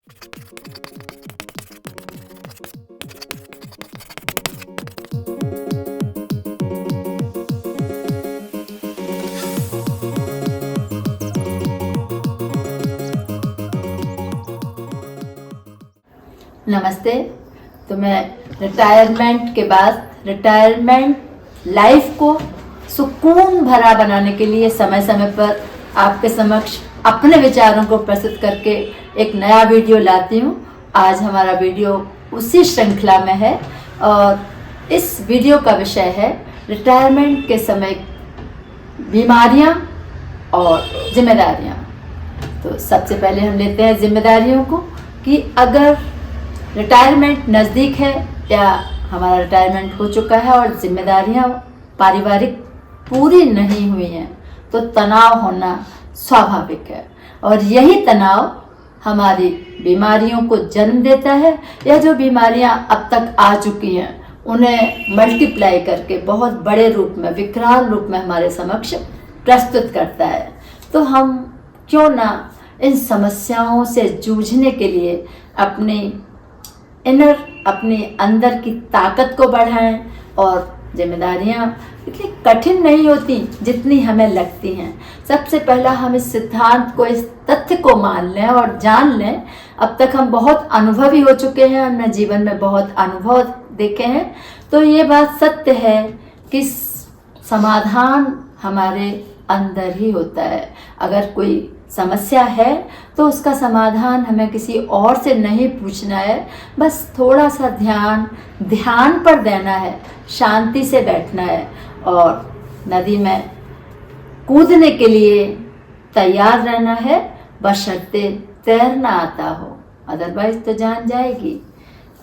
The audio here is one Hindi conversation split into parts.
नमस्ते। तो मैं रिटायरमेंट के बाद रिटायरमेंट लाइफ को सुकून भरा बनाने के लिए समय समय पर आपके समक्ष अपने विचारों को प्रस्तुत करके एक नया वीडियो लाती हूँ। आज हमारा वीडियो उसी श्रृंखला में है और इस वीडियो का विषय है रिटायरमेंट के समय बीमारियाँ और जिम्मेदारियाँ। तो सबसे पहले हम लेते हैं जिम्मेदारियों को कि अगर रिटायरमेंट नज़दीक है या हमारा रिटायरमेंट हो चुका है और जिम्मेदारियां पारिवारिक पूरी नहीं हुई हैं तो तनाव होना स्वाभाविक है और यही तनाव हमारी बीमारियों को जन्म देता है या जो बीमारियां अब तक आ चुकी हैं उन्हें मल्टीप्लाई करके बहुत बड़े रूप में विकराल रूप में हमारे समक्ष प्रस्तुत करता है। तो हम क्यों ना इन समस्याओं से जूझने के लिए अपने अंदर की ताकत को बढ़ाएं और जिम्मेदारियां इतनी कठिन नहीं होती जितनी हमें लगती हैं। सबसे पहला हम इस सिद्धांत को, इस तथ्य को मान लें और जान लें। अब तक हम बहुत अनुभवी हो चुके हैं, हमने जीवन में बहुत अनुभव देखे हैं। तो ये बात सत्य है कि समाधान हमारे अंदर ही होता है। अगर कोई समस्या है तो उसका समाधान हमें किसी और से नहीं पूछना है, बस थोड़ा सा ध्यान पर देना है, शांति से बैठना है और नदी में कूदने के लिए तैयार रहना है, बशर्ते तैरना आता हो, अदरवाइज तो जान जाएगी।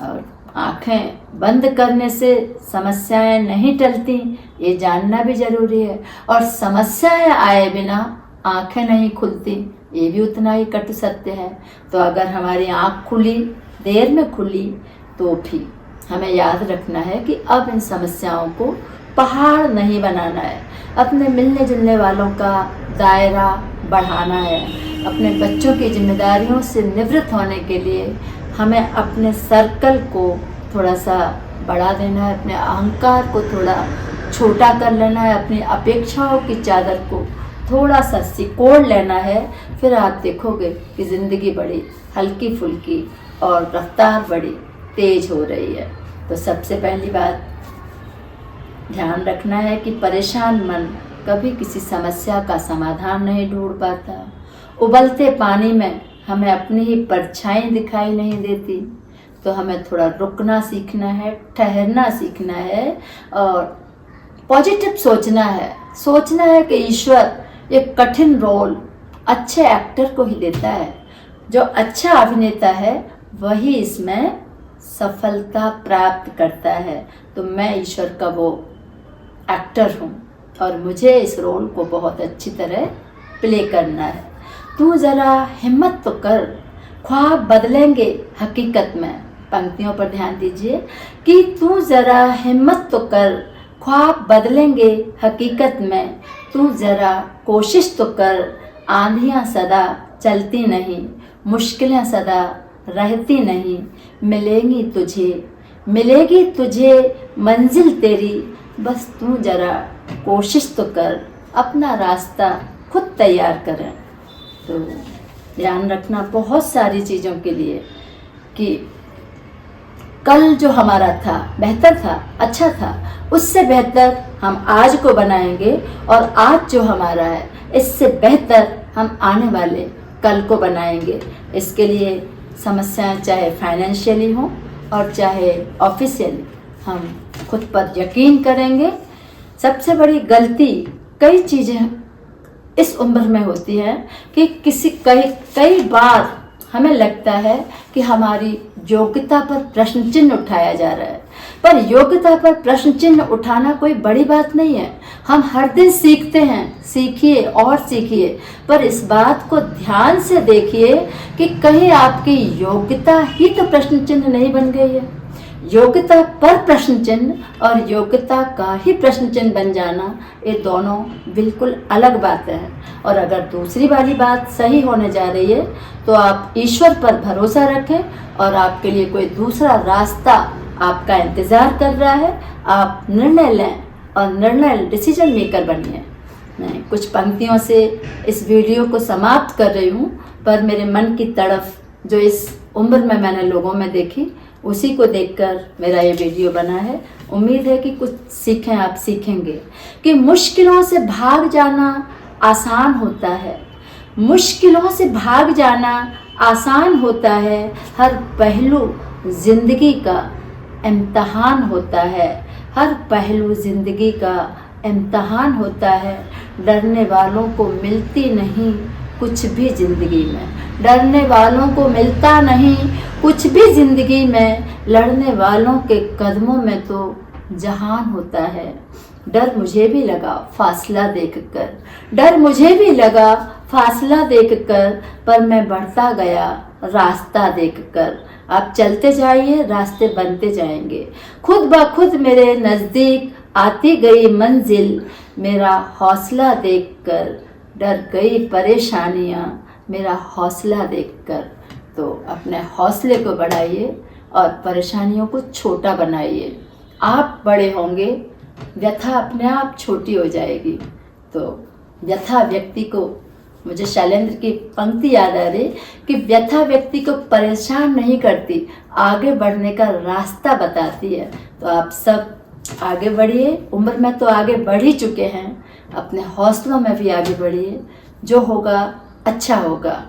और आंखें बंद करने से समस्याएं नहीं टलती, ये जानना भी जरूरी है। और समस्याएं आए बिना आंखें नहीं खुलती, ये भी उतना ही कटु सत्य है। तो अगर हमारी आंख खुली, देर में खुली, तो भी हमें याद रखना है कि अब इन समस्याओं को पहाड़ नहीं बनाना है, अपने मिलने जुलने वालों का दायरा बढ़ाना है। अपने बच्चों की जिम्मेदारियों से निवृत्त होने के लिए हमें अपने सर्कल को थोड़ा सा बढ़ा देना है, अपने अहंकार को थोड़ा छोटा कर लेना है, अपनी अपेक्षाओं की चादर को थोड़ा सा सिकोड़ लेना है। फिर आप देखोगे कि ज़िंदगी बड़ी हल्की फुल्की और रफ्तार बड़ी तेज हो रही है। तो सबसे पहली बात ध्यान रखना है कि परेशान मन कभी किसी समस्या का समाधान नहीं ढूंढ पाता। उबलते पानी में हमें अपनी ही परछाई दिखाई नहीं देती। तो हमें थोड़ा रुकना सीखना है, ठहरना सीखना है और पॉजिटिव सोचना है कि ईश्वर एक कठिन रोल अच्छे एक्टर को ही देता है। जो अच्छा अभिनेता है वही इसमें सफलता प्राप्त करता है। तो मैं ईश्वर का वो एक्टर हूँ और मुझे इस रोल को बहुत अच्छी तरह प्ले करना है। तू ज़रा हिम्मत तो कर, ख्वाब बदलेंगे हकीकत में। पंक्तियों पर ध्यान दीजिए कि तू ज़रा हिम्मत तो कर, ख्वाब बदलेंगे हकीकत में। तू ज़रा कोशिश तो कर, आंधियाँ सदा चलती नहीं, मुश्किलें सदा रहती नहीं। मिलेगी तुझे मंजिल तेरी, बस तू ज़रा कोशिश तो कर, अपना रास्ता खुद तैयार करें। तो ध्यान रखना बहुत सारी चीज़ों के लिए कि कल जो हमारा था बेहतर था, अच्छा था, उससे बेहतर हम आज को बनाएंगे और आज जो हमारा है इससे बेहतर हम आने वाले कल को बनाएंगे। इसके लिए समस्याएं चाहे फाइनेंशियली हों और चाहे ऑफिशियली, हम खुद पर यकीन करेंगे। सबसे बड़ी गलती कई चीज़ें इस उम्र में होती है कि कई बार हमें लगता है कि हमारी योग्यता पर प्रश्न चिन्ह उठाया जा रहा है, पर योग्यता पर प्रश्न चिन्ह उठाना कोई बड़ी बात नहीं है। हम हर दिन सीखते हैं, सीखिए और सीखिए, पर इस बात को ध्यान से देखिए कि कहीं आपकी योग्यता ही तो प्रश्न चिन्ह नहीं बन गई है। योग्यता पर प्रश्न चिन्ह और योग्यता का ही प्रश्न चिन्ह बन जाना, ये दोनों बिल्कुल अलग बात है। और अगर दूसरी वाली बात सही होने जा रही है तो आप ईश्वर पर भरोसा रखें और आपके लिए कोई दूसरा रास्ता आपका इंतज़ार कर रहा है। आप निर्णय लें और निर्णय डिसीजन मेकर बनिए। मैं कुछ पंक्तियों से इस वीडियो को समाप्त कर रही हूँ, पर मेरे मन की तड़फ जो इस उम्र में मैंने लोगों में देखी, उसी को देखकर मेरा ये वीडियो बना है। उम्मीद है कि कुछ सीखें, आप सीखेंगे कि मुश्किलों से भाग जाना आसान होता है। मुश्किलों से भाग जाना आसान होता है। हर पहलू जिंदगी का इम्तहान होता है। हर पहलू जिंदगी का इम्तहान होता है। डरने वालों को मिलती नहीं कुछ भी ज़िंदगी में। डरने वालों को मिलता नहीं कुछ भी ज़िंदगी में। लड़ने वालों के कदमों में तो जहान होता है। डर मुझे भी लगा फासला देखकर, डर मुझे भी लगा फासला देखकर, पर मैं बढ़ता गया रास्ता देखकर। आप चलते जाइए, रास्ते बनते जाएंगे। खुद ब खुद मेरे नज़दीक आती गई मंजिल, मेरा हौसला देखकर डर गई परेशानियाँ, मेरा हौसला देखकर। तो अपने हौसले को बढ़ाइए और परेशानियों को छोटा बनाइए। आप बड़े होंगे, व्यथा अपने आप छोटी हो जाएगी। तो व्यथा व्यक्ति को, मुझे शैलेंद्र की पंक्ति याद आ रही कि व्यथा व्यक्ति को परेशान नहीं करती, आगे बढ़ने का रास्ता बताती है। तो आप सब आगे बढ़िए। उम्र में तो आगे बढ़ ही चुके हैं, अपने हौसलों में भी आगे बढ़िए। जो होगा अच्छा होगा,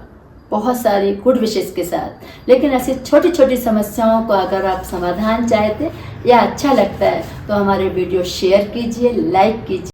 बहुत सारी गुड विशेष के साथ। लेकिन ऐसी छोटी छोटी समस्याओं को अगर आप समाधान चाहते या अच्छा लगता है तो हमारे वीडियो शेयर कीजिए, लाइक कीजिए।